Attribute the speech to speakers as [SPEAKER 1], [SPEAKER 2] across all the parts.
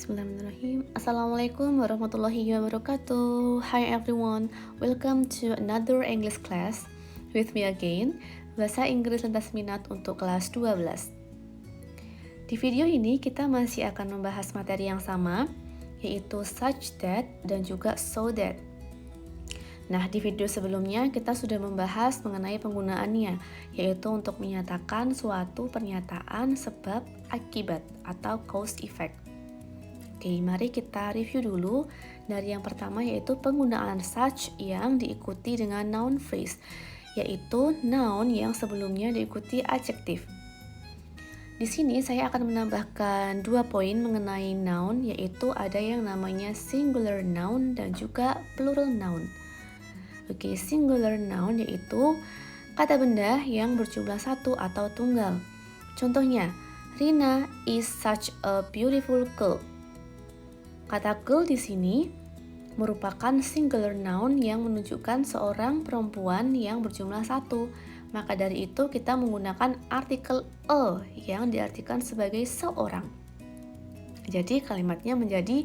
[SPEAKER 1] Bismillahirrahmanirrahim. Assalamualaikum warahmatullahi wabarakatuh. Hi everyone, welcome to another English class with me again. Bahasa Inggris lintas minat untuk kelas 12. Di video ini kita masih akan membahas materi yang sama, yaitu such that dan juga so that. Nah, di video sebelumnya kita sudah membahas mengenai penggunaannya, yaitu untuk menyatakan suatu pernyataan sebab akibat atau cause effect. Oke, mari kita review dulu dari yang pertama, yaitu penggunaan such yang diikuti dengan noun phrase, yaitu noun yang sebelumnya diikuti adjektif. Di sini saya akan menambahkan 2 poin mengenai noun, yaitu ada yang namanya singular noun dan juga plural noun. Oke, singular noun yaitu kata benda yang berjumlah satu atau tunggal. Contohnya, Rina is such a beautiful girl. Kata girl di sini merupakan singular noun yang menunjukkan seorang perempuan yang berjumlah satu. Maka dari itu kita menggunakan artikel a yang diartikan sebagai seorang. Jadi kalimatnya menjadi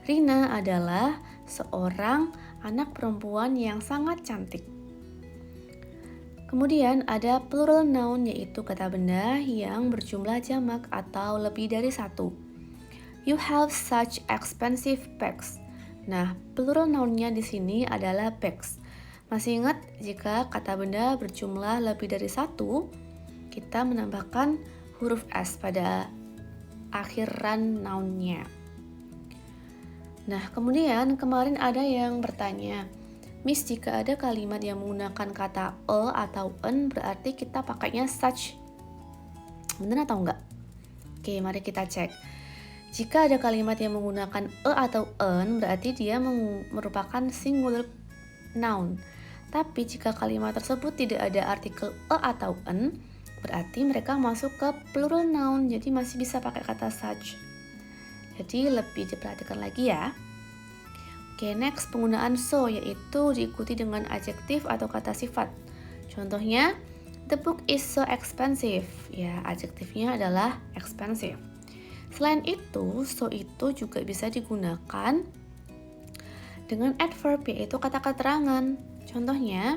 [SPEAKER 1] Rina adalah seorang anak perempuan yang sangat cantik. Kemudian ada plural noun yaitu kata benda yang berjumlah jamak atau lebih dari satu. You have such expensive bags. Nah, plural noun-nya di sini adalah bags. Masih ingat jika kata benda berjumlah lebih dari satu, kita menambahkan huruf S pada akhiran noun-nya. Nah, kemudian kemarin ada yang bertanya, Miss, jika ada kalimat yang menggunakan kata a atau an, berarti kita pakainya such. Benar atau enggak? Oke, mari kita cek. Jika ada kalimat yang menggunakan a atau an, berarti dia merupakan singular noun. Tapi jika kalimat tersebut tidak ada artikel a atau an, berarti mereka masuk ke plural noun, jadi masih bisa pakai kata such. Jadi lebih diperhatikan lagi ya. Oke, next penggunaan so, yaitu diikuti dengan adjektif atau kata sifat. Contohnya, the book is so expensive. Ya, adjektifnya adalah expensive. Selain itu, so itu juga bisa digunakan dengan adverb, yaitu kata keterangan. Contohnya,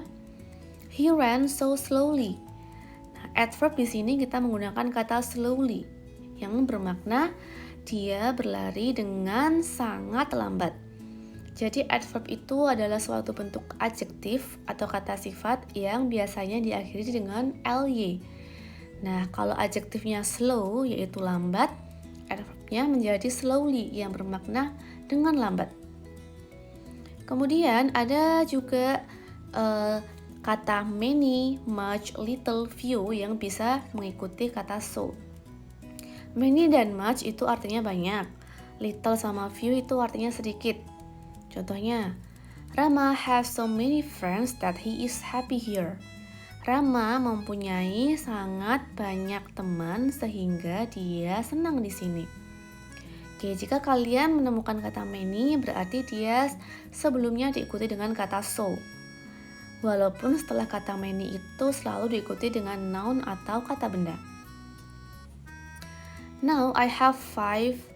[SPEAKER 1] he ran so slowly. Nah, adverb di sini kita menggunakan kata slowly yang bermakna dia berlari dengan sangat lambat. Jadi adverb itu adalah suatu bentuk adjektif atau kata sifat yang biasanya diakhiri dengan ly. Nah, kalau adjektifnya slow yaitu lambat, adverbnya menjadi slowly yang bermakna dengan lambat. Kemudian ada juga kata many, much, little, few yang bisa mengikuti kata so. Many dan much itu artinya banyak. Little sama few itu artinya sedikit. Contohnya, Rama has so many friends that he is happy here. Rama mempunyai sangat banyak teman sehingga dia senang di sini. Oke, jika kalian menemukan kata many, berarti dia sebelumnya diikuti dengan kata so. Walaupun setelah kata many itu selalu diikuti dengan noun atau kata benda. Now I have 5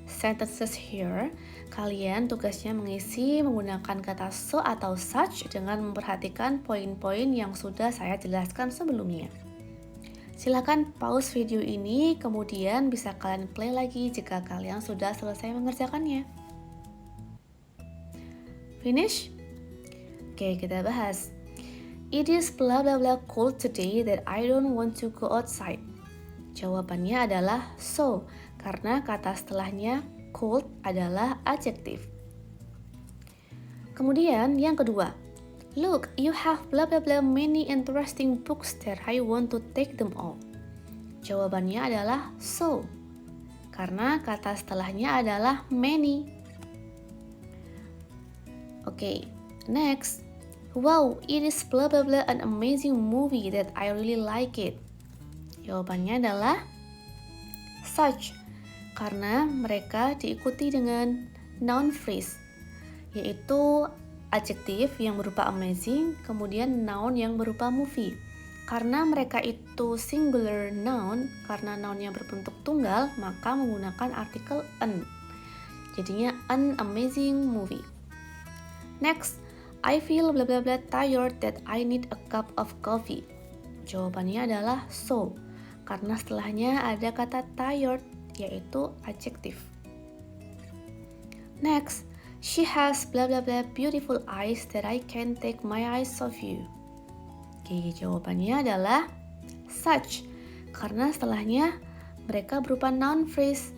[SPEAKER 1] sentences here. Kalian tugasnya mengisi menggunakan kata so atau such dengan memperhatikan poin-poin yang sudah saya jelaskan sebelumnya. Silakan pause video ini, kemudian bisa kalian play lagi jika kalian sudah selesai mengerjakannya. Finish? Oke, kita bahas. It is blah blah blah cold today that I don't want to go outside. Jawabannya adalah so, karena kata setelahnya cold adalah adjektif. Kemudian yang kedua, look, you have blah blah blah many interesting books that I want to take them all. Jawabannya adalah so, karena kata setelahnya adalah many. Oke, next. Wow, it is blah blah blah an amazing movie that I really like it. Jawabannya adalah such, karena mereka diikuti dengan noun phrase, yaitu adjektif yang berupa amazing, kemudian noun yang berupa movie. Karena mereka itu singular noun, karena nounnya berbentuk tunggal, maka menggunakan artikel an. Jadinya an amazing movie. Next, I feel bla bla bla tired that I need a cup of coffee. Jawabannya adalah so, karena setelahnya ada kata tired, yaitu adjektif. Next, she has bla bla bla beautiful eyes that I can't take my eyes off you. Oke, jawabannya adalah such, karena setelahnya mereka berupa noun phrase.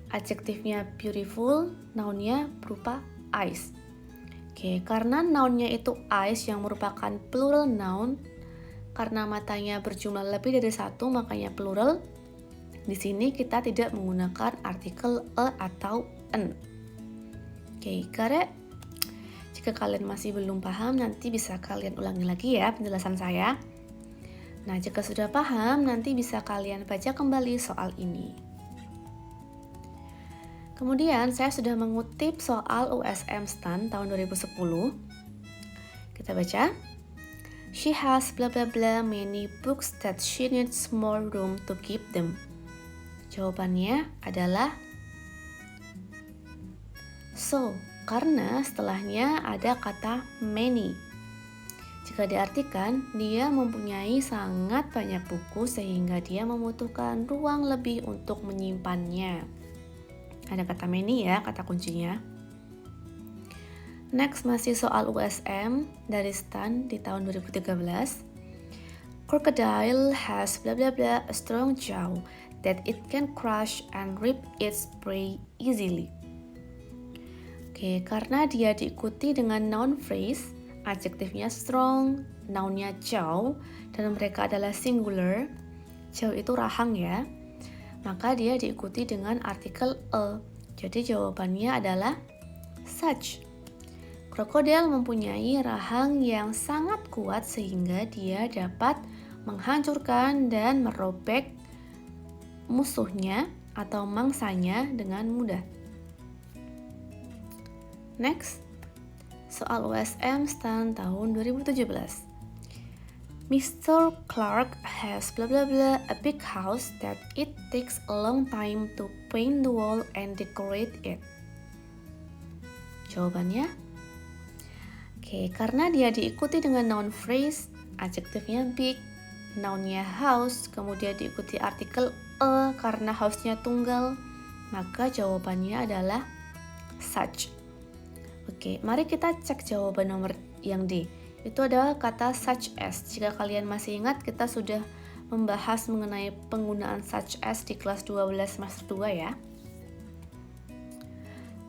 [SPEAKER 1] Adjektifnya beautiful, nounnya berupa eyes. Oke, karena nounnya itu eyes yang merupakan plural noun, karena matanya berjumlah lebih dari satu makanya plural. Di sini kita tidak menggunakan artikel a atau an. Oke, got. Jika kalian masih belum paham, nanti bisa kalian ulangi lagi ya penjelasan saya. Nah, jika sudah paham, nanti bisa kalian baca kembali soal ini. Kemudian saya sudah mengutip soal USM STAN tahun 2010. Kita baca. She has bla bla bla many books that she needs more room to keep them. Jawabannya adalah so, karena setelahnya ada kata many. Jika diartikan, dia mempunyai sangat banyak buku sehingga dia membutuhkan ruang lebih untuk menyimpannya. Ada kata many ya, kata kuncinya. Next, masih soal USM dari STAN di tahun 2013. Crocodile has bla bla bla a strong jaw that it can crush and rip its prey easily. Oke, karena dia diikuti dengan noun phrase, adjektifnya strong, nounnya jaw, dan mereka adalah singular. Jaw itu rahang ya. Maka dia diikuti dengan artikel a. Jadi jawabannya adalah such. Krokodil mempunyai rahang yang sangat kuat sehingga dia dapat menghancurkan dan merobek musuhnya atau mangsanya dengan mudah. Next, soal USM STAN tahun 2017. Mr. Clark has bla bla bla a big house that it takes a long time to paint the wall and decorate it. Jawabannya? Oke, karena dia diikuti dengan noun phrase, adjektifnya big, nounnya house, kemudian diikuti artikel a karena house-nya tunggal, maka jawabannya adalah such. Oke, mari kita cek jawaban nomor yang D. Itu adalah kata such as. Jika kalian masih ingat, kita sudah membahas mengenai penggunaan such as di kelas 12 semester 2 ya.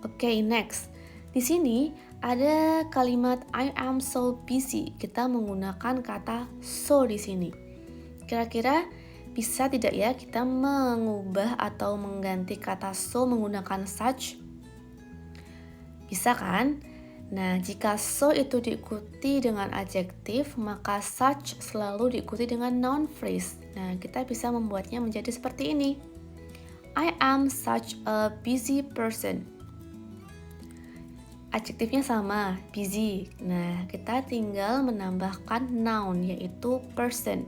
[SPEAKER 1] Oke, next. Di sini ada kalimat I am so busy. Kita menggunakan kata so di sini. Kira-kira bisa tidak ya kita mengubah atau mengganti kata so menggunakan such? Bisa kan? Nah, jika so itu diikuti dengan adjektif, maka such selalu diikuti dengan noun phrase. Nah, kita bisa membuatnya menjadi seperti ini. I am such a busy person. Adjektifnya sama, busy. Nah, kita tinggal menambahkan noun, yaitu person.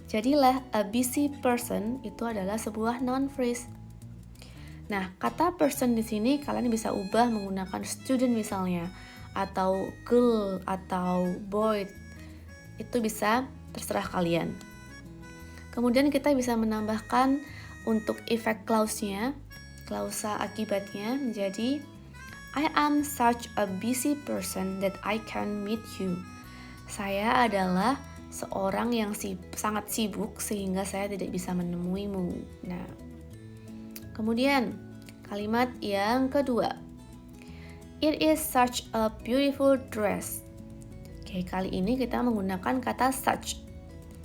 [SPEAKER 1] Jadilah a busy person itu adalah sebuah noun phrase. Nah, kata person di sini kalian bisa ubah menggunakan student misalnya, atau girl, atau boy. Itu bisa terserah kalian. Kemudian kita bisa menambahkan untuk efek clause-nya, klausa akibatnya menjadi I am such a busy person that I can meet you. Saya adalah seorang yang sangat sibuk sehingga saya tidak bisa menemuimu. Nah, kemudian, kalimat yang kedua. It is such a beautiful dress. Oke, kali ini kita menggunakan kata such.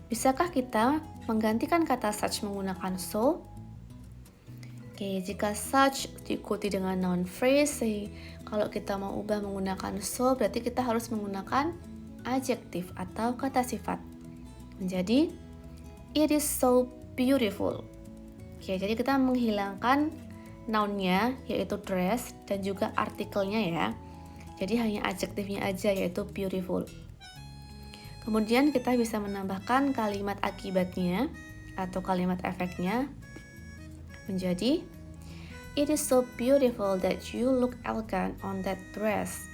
[SPEAKER 1] Bisakah kita menggantikan kata such menggunakan so? Oke, jika such diikuti dengan noun phrase, kalau kita mau ubah menggunakan so, berarti kita harus menggunakan adjektif atau kata sifat. Menjadi, it is so beautiful. Oke, jadi kita menghilangkan noun-nya yaitu dress dan juga artikelnya ya. Jadi hanya adjektifnya aja yaitu beautiful. Kemudian kita bisa menambahkan kalimat akibatnya atau kalimat efeknya menjadi It is so beautiful that you look elegant on that dress.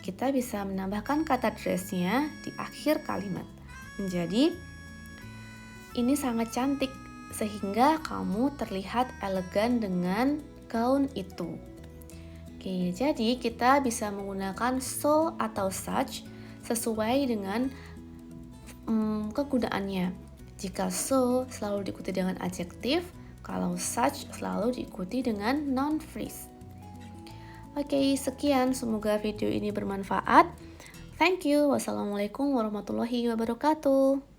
[SPEAKER 1] Kita bisa menambahkan kata dressnya di akhir kalimat. Menjadi, ini sangat cantik sehingga kamu terlihat elegan dengan gaun itu. Oke, jadi kita bisa menggunakan so atau such sesuai dengan kegunaannya. Jika so selalu diikuti dengan adjektif, kalau such selalu diikuti dengan noun phrase. Oke, sekian. Semoga video ini bermanfaat. Thank you. Wassalamualaikum warahmatullahi wabarakatuh.